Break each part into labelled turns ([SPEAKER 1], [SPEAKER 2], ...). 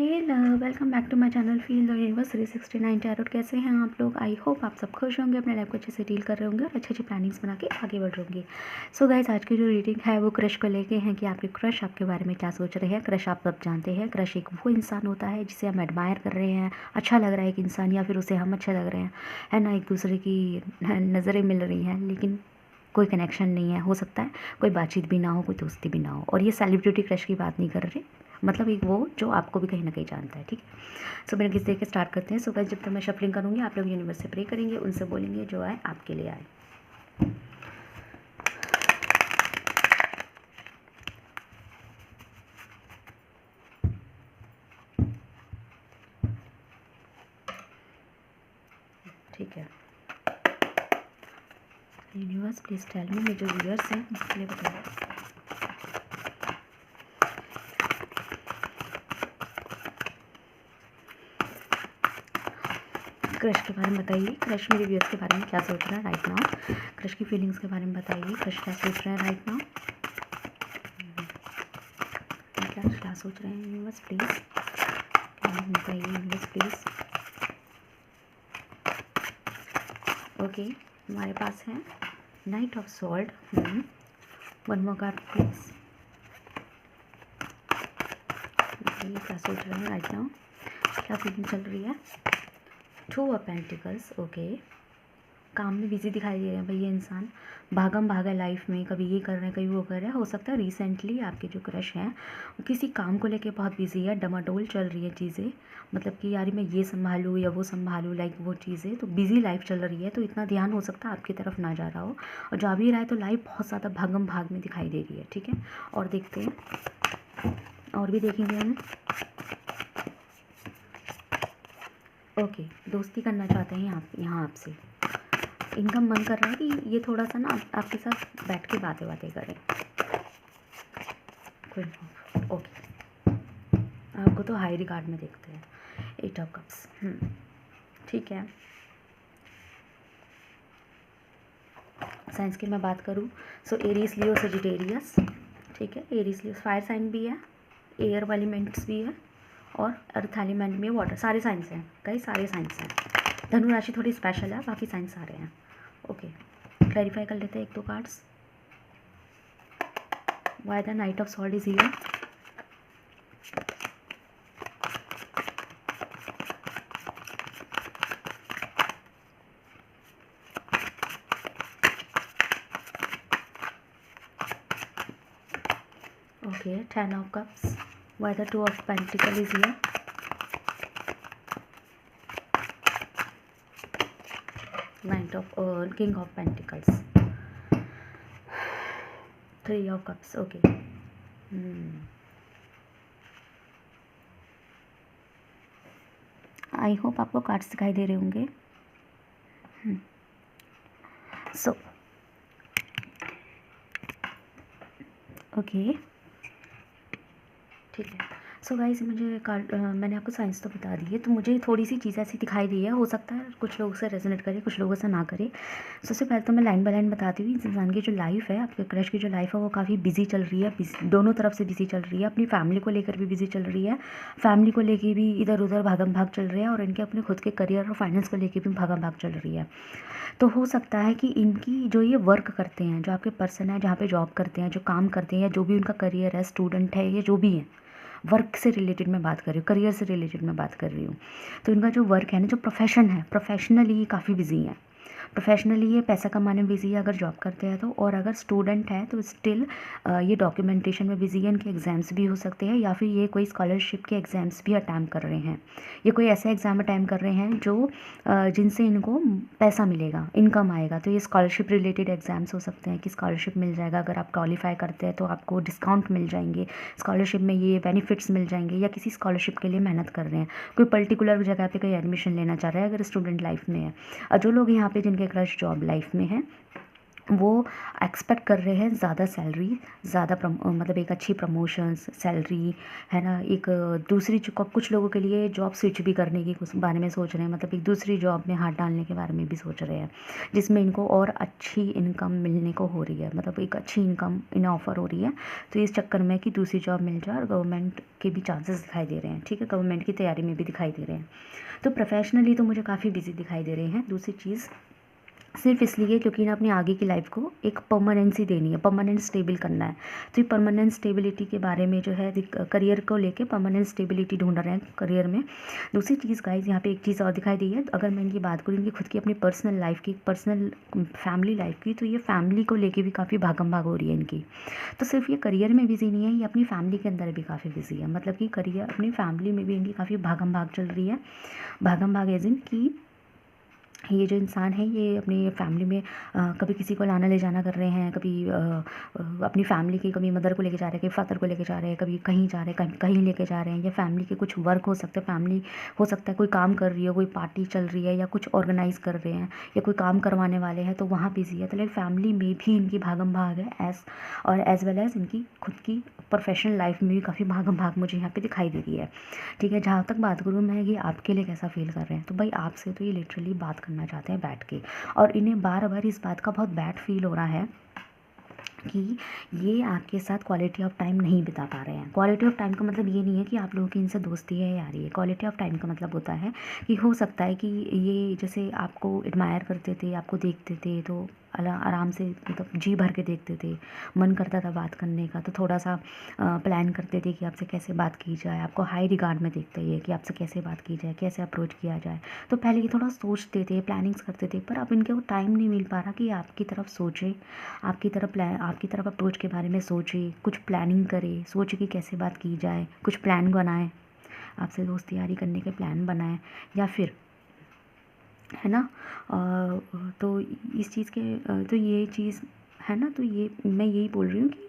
[SPEAKER 1] Hello, welcome back to my channel feel the universe 369 tarot. कैसे हैं आप लोग? आई होप आप सब खुश होंगे, अपने लाइफ को अच्छे से डील कर रहे होंगे और अच्छी अच्छी प्लानिंग्स बना के आगे बढ़ रहे होंगे। सो गाइस, आज की जो रीडिंग है वो क्रश को लेके हैं कि आपके क्रश आपके बारे में क्या सोच रहे हैं। क्रश आप सब जानते हैं, क्रश एक वो इंसान होता है जिसे हम एडमायर कर रहे हैं, अच्छा लग रहा है एक इंसान, या फिर उसे हम अच्छे लग रहे हैं, है ना। एक दूसरे की नज़रें मिल रही हैं लेकिन कोई कनेक्शन नहीं है। हो सकता है कोई बातचीत भी ना हो, कोई दोस्ती भी ना हो। और ये सेलिब्रिटी क्रश की बात नहीं कर रहे, मतलब एक वो जो आपको भी कहीं ना कहीं जानता है, ठीक है। सो मेरे किस देख के स्टार्ट करते हैं। सो गाइस, जब तक मैं शफलिंग करूँगी आप लोग यूनिवर्स से प्रे करेंगे, उनसे बोलेंगे जो आए आपके लिए आए। ठीक है, यूनिवर्स प्लीज टेल मी, मेरे जो व्यूअर्स हैं उसके लिए बताइए। क्रश के बारे में बताइए, क्रश मेरे व्यूअर्स के बारे में क्या सोच रहा है राइट नाउ। क्रश की फीलिंग्स के बारे में बताइए, क्रश क्या सोच रहा है राइट नाउ, क्या सोच रहे हैं यूनिवर्स प्लीज़ बताइए, यूनिवर्स प्लीज़। ओके, हमारे पास है knight of swords. One more card please. क्या सोच रहे हैं राइट नाउ, क्या फीलिंग चल रही है। Two of pentacles. ओके, काम में बिजी दिखाई दे रहे हैं भाई ये इंसान, भागम भागा लाइफ में, कभी ये कर रहे हैं कभी वो कर रहे हैं। हो सकता है रिसेंटली आपके जो क्रश हैं किसी काम को लेके बहुत बिजी है, डमाडोल चल रही है चीज़ें, मतलब कि यार मैं ये संभालूँ या वो संभालूँ, लाइक वो चीज़ें। तो बिजी लाइफ चल रही है, तो इतना ध्यान हो सकता है आपकी तरफ ना जा रहा हो, और जा भी रहा है तो लाइफ बहुत ज़्यादा भागम भाग में दिखाई दे रही है। ठीक है, और देखते हैं, और भी देखेंगे हम। ओके, दोस्ती करना चाहते हैं आप यहाँ आपसे, इनका मन कर रहा है कि ये थोड़ा सा ना आपके साथ बैठ के बातें करें। ओके, आपको तो हाई रिगार्ड में देखते हैं। 8 ऑफ कप्स। ठीक है, साइंस की मैं बात करूँ सो एरीज, लियो, सजिटेरियस। ठीक है, एरीज लियो फायर साइन भी है, एयर एलिमेंट्स भी है, और अर्थ एलिमेंट भी है, वाटर, सारे साइंस हैं कई सारे साइंस हैं। धनु राशि थोड़ी स्पेशल है, बाकी साइंस सारे हैं। ओके, क्लैरिफाई कर लेते हैं एक दो cards. Why the knight of swords is here. Okay, 10 of cups. Why the 2 of pentacles is here. King of pentacles. 3 of cups. Okay. I hope आपको कार्ड्स दिखाई दे रहे होंगे। सो ओके, ठीक है। सो गाइस, मुझे कार्ड मैंने आपको science तो बता दी है, तो मुझे थोड़ी सी चीज़ ऐसी दिखाई दी है, हो सकता है कुछ लोगों से रेजोनेट करे, कुछ लोगों से ना करे। सबसे पहले तो मैं लाइन बाय लाइन बताती हूँ। इस इंसान की जो लाइफ है, आपके क्रश की जो लाइफ है वो काफ़ी बिजी चल रही है, दोनों तरफ से बिजी चल रही है। अपनी फैमिली को लेकर भी बिजी चल रही है, फैमिली को लेकर भी इधर उधर भागम भाग चल रही है, और इनके अपने खुद के करियर और फाइनेंस को लेकर भी भागम भाग चल रही है। तो हो सकता है कि इनकी जो ये वर्क करते हैं, जो आपके पर्सन है, जहाँ पे जॉब करते हैं, जो काम करते हैं, या जो भी उनका करियर है, स्टूडेंट है, या जो भी है, वर्क से रिलेटेड मैं बात कर रही हूँ, करियर से रिलेटेड मैं बात कर रही हूँ। तो इनका जो वर्क है ना, जो प्रोफेशन है, प्रोफेशनली ये काफ़ी बिजी है। प्रोफेशनली ये पैसा कमाने में बिजी है अगर जॉब करते हैं तो, और अगर स्टूडेंट है तो स्टिल ये डॉक्यूमेंटेशन में बिजी है। इनके एग्ज़ाम्स भी हो सकते हैं, या फिर ये कोई स्कॉलरशिप के एग्ज़ाम्स भी अटैम्प्ट कर रहे हैं, ये कोई ऐसा एग्ज़ाम अटैम्प्ट कर रहे हैं जो जिनसे इनको पैसा मिलेगा, इनकम आएगा। तो ये स्कॉलरशिप रिलेटेड एग्ज़ाम्स हो सकते हैं कि स्कॉलरशिप मिल जाएगा, अगर आप क्वालिफाई करते हैं तो आपको डिस्काउंट मिल जाएंगे, स्कॉलरशिप में ये बेनिफिट्स मिल जाएंगे, या किसी स्कॉलरशिप के लिए मेहनत कर रहे हैं, कोई पर्टिकुलर जगह पे कोई एडमिशन लेना चाह रहा है अगर स्टूडेंट लाइफ में है। और जो लोग यहाँ पे जिनके क्रश जॉब लाइफ में है, वो एक्सपेक्ट कर रहे हैं ज़्यादा सैलरी, ज़्यादा मतलब एक अच्छी प्रमोशंस, सैलरी, है ना। एक दूसरी कुछ लोगों के लिए जॉब स्विच भी करने की कुछ बारे में सोच रहे हैं, मतलब एक दूसरी जॉब में हाथ डालने के बारे में भी सोच रहे हैं, जिसमें इनको और अच्छी इनकम मिलने को हो रही है, मतलब एक अच्छी इनकम इन्हें ऑफ़र हो रही है। तो इस चक्कर में कि दूसरी जॉब मिल जाए, और गवर्नमेंट के भी चांसेस दिखाई दे रहे हैं, ठीक है, गवर्नमेंट की तैयारी में भी दिखाई दे रहे हैं। तो प्रोफेशनली तो मुझे काफ़ी बिजी दिखाई दे रहे हैं। दूसरी चीज़ सिर्फ इसलिए क्योंकि ना अपनी आगे की लाइफ को एक परमानेंसी देनी है, परमानेंट स्टेबल करना है। तो ये परमानेंट स्टेबिलिटी के बारे में जो है करियर को लेके परमानेंट स्टेबिलिटी ढूंढ रहे हैं करियर में। दूसरी चीज़ गाइस, यहाँ पे एक चीज़ और दिखाई दी है, अगर मैं इनकी बात करूँ इनकी खुद की अपनी पर्सनल लाइफ की, पर्सनल फैमिली लाइफ की, तो ये फैमिली को लेके भी काफ़ी भागम भाग हो रही है इनकी। तो सिर्फ ये करियर में बिजी नहीं है, ये अपनी फैमिली के अंदर भी काफ़ी बिजी है, मतलब कि करियर अपनी फैमिली में भी इनकी काफ़ी भागम भाग चल रही है। भागम भाग एज इन की ये जो इंसान है ये अपनी फैमिली में कभी किसी को लाना ले जाना कर रहे हैं, कभी अपनी फैमिली की, कभी मदर को लेके जा रहे हैं, कभी फादर को लेके जा रहे हैं, कभी कहीं जा रहे हैं, कहीं कहीं लेके जा रहे हैं, या फैमिली के कुछ वर्क हो सकते हैं, फैमिली हो सकता है कोई काम कर रही है, कोई पार्टी चल रही है, या कुछ ऑर्गेनाइज कर रहे हैं, या कोई काम करवाने वाले हैं, तो वहाँ बिजी है। तो लाइक फैमिली में भी इनकी भागम भाग है, एज वेल एज इनकी खुद की प्रोफेशनल लाइफ में भी काफ़ी भागम भाग मुझे यहाँ पे दिखाई दे रही है, ठीक है। जहाँ तक बात करूँ मैं, ये आपके लिए कैसा फील कर रहे हैं, तो भाई आपसे तो ये लिटरली बात करना चाहते हैं बैठ के, और इन्हें बार बार इस बात का बहुत बैड फील हो रहा है कि ये आपके साथ क्वालिटी ऑफ टाइम नहीं बिता पा रहे हैं। क्वालिटी ऑफ टाइम का मतलब ये नहीं है कि आप लोगों की इनसे दोस्ती है यारी है। क्वालिटी ऑफ टाइम का मतलब होता है कि हो सकता है कि ये जैसे आपको एडमायर करते थे, आपको देखते थे तो आराम से, मतलब जी भर के देखते थे, मन करता था बात करने का, तो थोड़ा सा प्लान करते थे कि आपसे कैसे बात की जाए, आपको हाई रिगार्ड में देखते हैं कि आपसे कैसे बात की जाए, कैसे अप्रोच किया जाए। तो पहले ये थोड़ा सोचते थे, प्लानिंग्स करते थे, पर अब इनके वो टाइम नहीं मिल पा रहा कि आपकी तरफ सोचे, आपकी तरफ अप्रोच के बारे में सोचे, कुछ प्लानिंग करे, सोचे कि कैसे बात की जाए, कुछ प्लान बनाए, आपसे दोस्ती यारी करने के प्लान बनाए, या फिर, है ना। तो इस चीज़ के तो ये चीज़ है ना, तो ये मैं यही बोल रही हूँ कि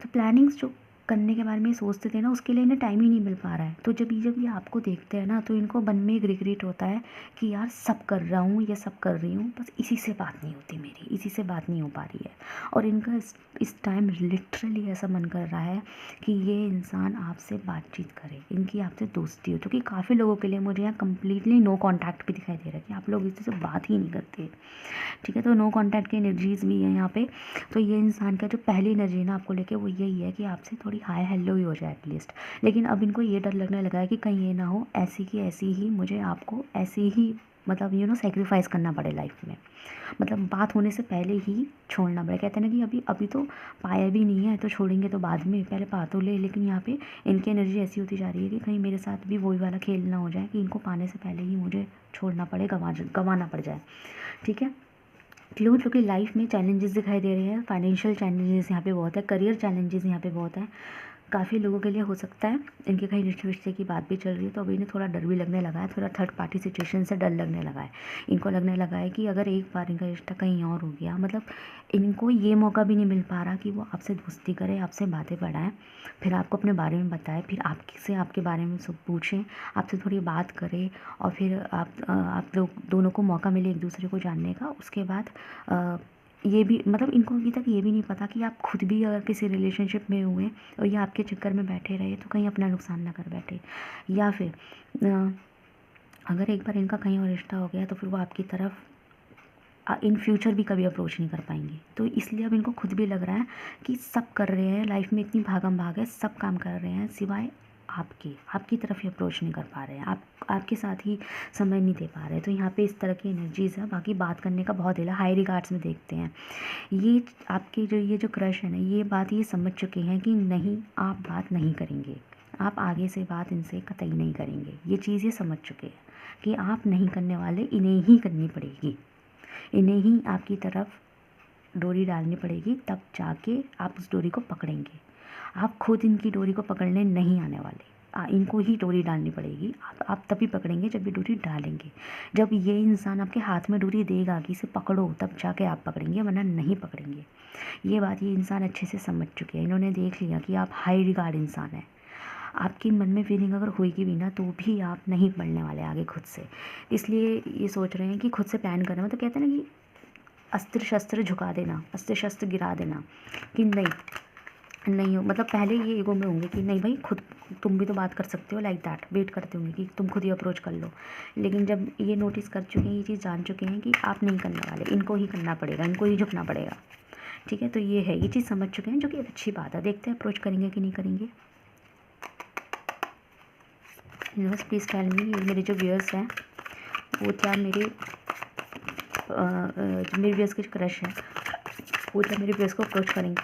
[SPEAKER 1] तो प्लानिंग्स जो करने के बारे में सोचते थे ना, उसके लिए इन्हें टाइम ही नहीं मिल पा रहा है। तो जब ये आपको देखते हैं ना, तो इनको मन में एक रिग्रेट होता है कि यार सब कर रहा हूँ, ये सब कर रही हूँ, बस इसी से बात नहीं होती मेरी, इसी से बात नहीं हो पा रही है। और इनका इस टाइम लिटरली ऐसा मन कर रहा है कि ये इंसान आपसे बातचीत करे, इनकी आपसे दोस्ती हो, क्योंकि काफ़ी लोगों के लिए मुझे यहाँ कम्प्लीटली नो कॉन्टैक्ट भी दिखाई दे रहा है कि आप लोग इसी से बात ही नहीं करते, ठीक है। तो नो कॉन्टैक्ट की एनर्जीज भी है यहाँ पे। तो ये इंसान का जो पहली एनर्जी है ना आपको लेके, वो यही है कि आपसे थोड़ी हाय हेलो ही हो जाए एटलीस्ट। लेकिन अब इनको ये डर लगने लगा है कि कहीं ये ना हो ऐसी की ऐसी ही मुझे आपको ऐसी ही, मतलब सेक्रीफाइस करना पड़े लाइफ में, मतलब बात होने से पहले ही छोड़ना पड़े। कहते हैं ना कि अभी अभी तो पाया भी नहीं है तो छोड़ेंगे तो बाद में, पहले पा तो ले। लेकिन यहाँ पे इनकी एनर्जी ऐसी होती जा रही है कि कहीं मेरे साथ भी वही वाला खेल ना हो जाए कि इनको पाने से पहले ही मुझे छोड़ना पड़े, गंवाना पड़ जाए, ठीक है। क्यों? क्योंकि लाइफ में चैलेंजेस दिखाई दे रहे हैं, फाइनेंशियल चैलेंजेस यहाँ पे बहुत है, करियर चैलेंजेस यहाँ पे बहुत है। काफ़ी लोगों के लिए हो सकता है इनके कहीं रिश्ते विश्ते की बात भी चल रही है, तो अभी इन्हें थोड़ा डर भी लगने लगा है, थोड़ा थर्ड पार्टी सिचुएशन से डर लगने लगा है। इनको लगने लगा है कि अगर एक बार इनका रिश्ता कहीं और हो गया, मतलब इनको ये मौका भी नहीं मिल पा रहा कि वो आपसे दोस्ती करे, आपसे बातें बढ़ाएं, फिर आपको अपने बारे में बताए, फिर आपसे आपके बारे में सब पूछें, आपसे थोड़ी बात करें, और फिर आप लोग दोनों को मौका मिले एक दूसरे को जानने का। उसके बाद ये भी, मतलब इनको अभी तक ये भी नहीं पता कि आप खुद भी अगर किसी रिलेशनशिप में हुए और ये आपके चक्कर में बैठे रहे तो कहीं अपना नुकसान ना कर बैठे, या फिर अगर एक बार इनका कहीं और रिश्ता हो गया तो फिर वो आपकी तरफ इन फ्यूचर भी कभी अप्रोच नहीं कर पाएंगे। तो इसलिए अब इनको खुद भी लग रहा है कि सब कर रहे हैं, लाइफ में इतनी भागम भाग है, सब काम कर रहे हैं, सिवाय आपकी तरफ ही अप्रोच नहीं कर पा रहे हैं, आपके साथ ही समय नहीं दे पा रहे। तो यहाँ पे इस तरह की एनर्जीज़ है। बाकी बात करने का बहुत दिल है, हाई रिगार्ड्स में देखते हैं। ये आपके ये जो क्रश है ना, ये बात ये समझ चुके हैं कि नहीं, आप बात नहीं करेंगे, आप आगे से बात इनसे कतई नहीं करेंगे। ये चीज़ ये समझ चुके हैं कि आप नहीं करने वाले, इन्हें ही करनी पड़ेगी, इन्हें ही आपकी तरफ डोरी डालनी पड़ेगी, तब जाके आप उस डोरी को पकड़ेंगे। आप खुद इनकी डोरी को पकड़ने नहीं आने वाले, इनको ही डोरी डालनी पड़ेगी। आप तभी पकड़ेंगे जब ये डोरी डालेंगे। जब ये इंसान आपके हाथ में डोरी देगा कि इसे पकड़ो, तब जाके आप पकड़ेंगे, वरना नहीं पकड़ेंगे। ये बात ये इंसान अच्छे से समझ चुके हैं। इन्होंने देख लिया कि आप हाई रिगार्ड इंसान हैं। आपकी मन में फीलिंग अगर होएगी भी ना, तो भी आप नहीं बढ़ने वाले आगे खुद से। इसलिए ये सोच रहे हैं कि खुद से प्लान करना, मतलब कहते हैं ना कि अस्त्र शस्त्र झुका देना, अस्त्र शस्त्र गिरा देना कि नहीं हो, मतलब पहले ये ईगो में होंगे कि नहीं भाई खुद तुम भी तो बात कर सकते हो, लाइक दैट वेट करते होंगे कि तुम खुद ही अप्रोच कर लो। लेकिन जब ये नोटिस कर चुके हैं, ये चीज़ जान चुके हैं कि आप नहीं करने वाले, इनको ही करना पड़ेगा, इनको ही झुकना पड़ेगा, ठीक है। तो ये है, ये चीज़ समझ चुके हैं, जो कि एक अच्छी बात है। देखते हैं अप्रोच करेंगे कि नहीं करेंगे। यूनिवर्स प्लीज़ टेल मी, मेरे जो व्यूअर्स हैं वो क्या मेरे जो मेरे व्यूअर्स के जो क्रश है वो क्या मेरे व्यूअर्स को अप्रोच करेंगे।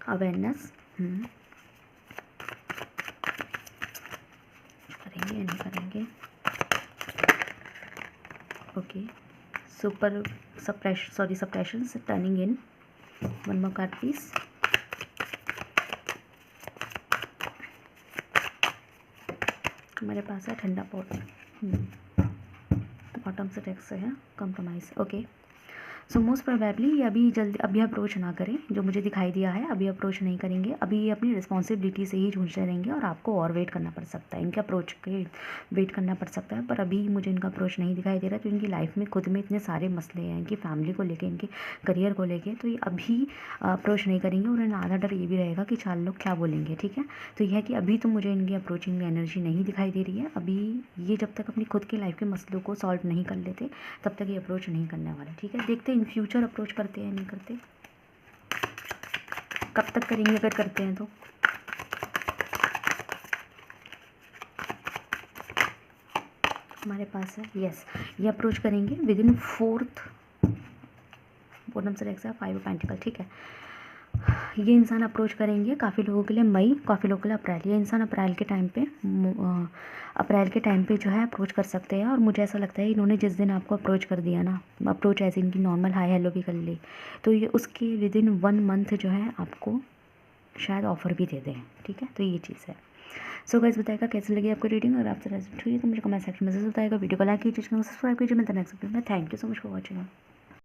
[SPEAKER 1] अवेयरनेस करेंगे या नहीं करेंगे। Okay, super suppression turning in. One more card please. मेरे पास है ठंडा पॉट, बॉटम से टेक्स से है compromise. Okay, so most probably ये अभी अप्रोच ना करें, जो मुझे दिखाई दिया है अभी अप्रोच नहीं करेंगे। अभी ये अपनी रिस्पॉन्सिबिलिटी से ही जूझते रहेंगे और आपको और वेट करना पड़ सकता है, इनके अप्रोच के वेट करना पड़ सकता है। पर अभी मुझे इनका अप्रोच नहीं दिखाई दे रहा, तो इनकी लाइफ में खुद में इतने सारे मसले हैं, इनकी फैमिली को लेके, इनके करियर को लेके, तो ये अभी अप्रोच नहीं करेंगे। और इन्हें आधा डर ये भी रहेगा कि 4 लोग क्या बोलेंगे, ठीक है। तो यह है कि अभी तो मुझे इनकी अप्रोचिंग में एनर्जी नहीं दिखाई दे रही है। अभी ये जब तक अपनी खुद की लाइफ के मसलों को सॉल्व नहीं कर लेते तब तक ये अप्रोच नहीं करने वाले, ठीक है। देखते हैं इन फ्यूचर अप्रोच करते हैं नहीं करते, कब तक करेंगे अगर करते हैं तो। हमारे पास है यस, ये अप्रोच करेंगे विद इन 4th बॉटम से रेक्स है 5 ऑफ पेंटिकल, ठीक है। ये इंसान अप्रोच करेंगे काफ़ी लोगों के लिए मई, काफ़ी लोगों के लिए अप्रैल। ये इंसान अप्रैल के टाइम पे जो है अप्रोच कर सकते हैं। और मुझे ऐसा लगता है इन्होंने जिस दिन आपको अप्रोच कर दिया ना, अप्रोच ऐसे इनकी नॉर्मल हाई हेलो भी कर ली, तो ये उसके विद इन 1 मंथ जो है आपको शायद ऑफ़र भी दे दें, ठीक है। तो ये चीज़ है। सो गाइस बताएगा कैसे लगी आपको रीडिंग, अगर आपसे रेजोनेट हुई तो मुझे कमेंट सेक्शन में जरूर बताएगा। वीडियो को लाइक कीजिए, चैनल को सब्सक्राइब कीजिए। मैं नेक्स्ट वीडियो में, thank you so much for watching.